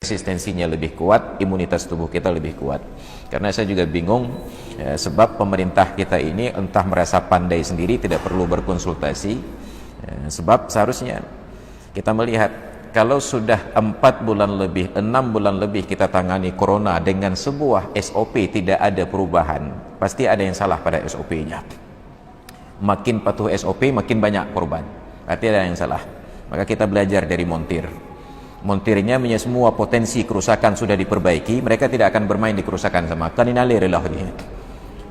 resistensinya lebih kuat, imunitas tubuh kita lebih kuat. Karena saya juga bingung, sebab pemerintah kita ini entah merasa pandai sendiri, tidak perlu berkonsultasi. Sebab seharusnya kita melihat, kalau sudah 4 bulan lebih, 6 bulan lebih kita tangani corona dengan sebuah SOP tidak ada perubahan, pasti ada yang salah pada SOP-nya. Makin patuh SOP, makin banyak korban, berarti ada yang salah. Maka kita belajar dari montir. Montirnya punya semua potensi kerusakan sudah diperbaiki, mereka tidak akan bermain di kerusakan sama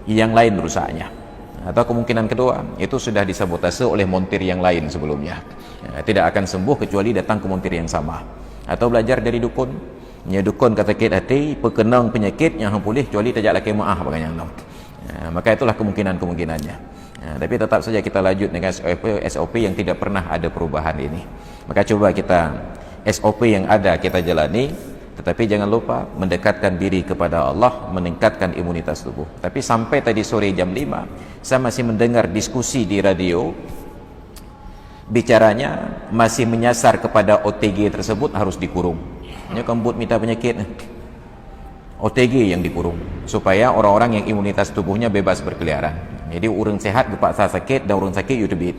yang lain rusaknya. Atau kemungkinan kedua, itu sudah disabotase oleh montir yang lain sebelumnya, tidak akan sembuh kecuali datang ke montir yang sama. Atau belajar dari dukun, dukun kata sakit hati, pekenang penyakit yang pulih kecuali tajak laki maaf bagainya. Maka itulah kemungkinannya. Tapi tetap saja kita lanjut dengan SOP yang tidak pernah ada perubahan ini. Maka coba kita SOP yang ada kita jalani, tetapi jangan lupa mendekatkan diri kepada Allah, meningkatkan imunitas tubuh. Tapi sampai tadi sore jam 5 saya masih mendengar diskusi di radio, bicaranya masih menyasar kepada OTG tersebut harus dikurung. Ini kambut minta penyakit, OTG yang dikurung supaya orang-orang yang imunitas tubuhnya bebas berkeliaran. Jadi orang sehat dipaksa sakit dan orang sakit yudebit.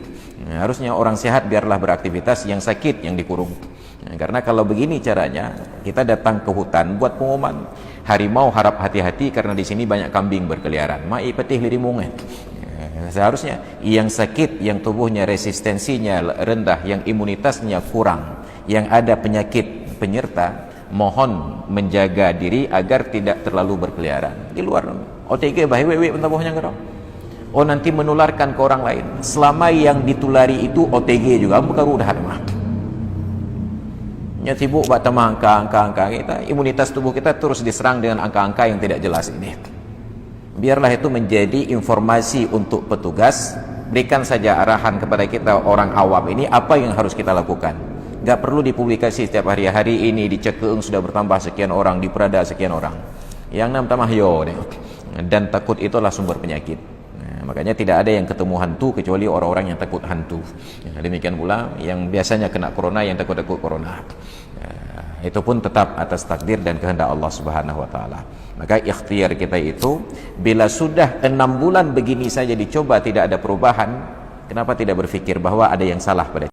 Harusnya orang sehat biarlah beraktivitas, yang sakit yang dikurung. Karena kalau begini caranya, kita datang ke hutan buat pengumuman, harimau harap hati-hati karena di sini banyak kambing berkeliaran. Mai petih lirimung. Seharusnya yang sakit, yang tubuhnya resistensinya rendah, yang imunitasnya kurang, yang ada penyakit penyerta, mohon menjaga diri agar tidak terlalu berkeliaran di luar. OTG bahaya pentabuhnya ngerong. Oh nanti menularkan ke orang lain. Selama yang ditulari itu OTG juga, bukan udah mah. Ya sibuk buat tambah angka kita, imunitas tubuh kita terus diserang dengan angka-angka yang tidak jelas ini. Biarlah itu menjadi informasi untuk petugas, berikan saja arahan kepada kita orang awam ini apa yang harus kita lakukan. Gak perlu dipublikasi setiap hari ini di Cekeung sudah bertambah sekian orang, di Prada sekian orang. Yang nam tamah yo dan takut itulah sumber penyakit. Makanya tidak ada yang ketemu hantu kecuali orang-orang yang takut hantu. Demikian pula yang biasanya kena corona, yang takut-takut corona. Itu pun tetap atas takdir dan kehendak Allah Subhanahu wa taala. Maka ikhtiar kita itu, bila sudah 6 bulan begini saja dicoba tidak ada perubahan, kenapa tidak berpikir bahwa ada yang salah pada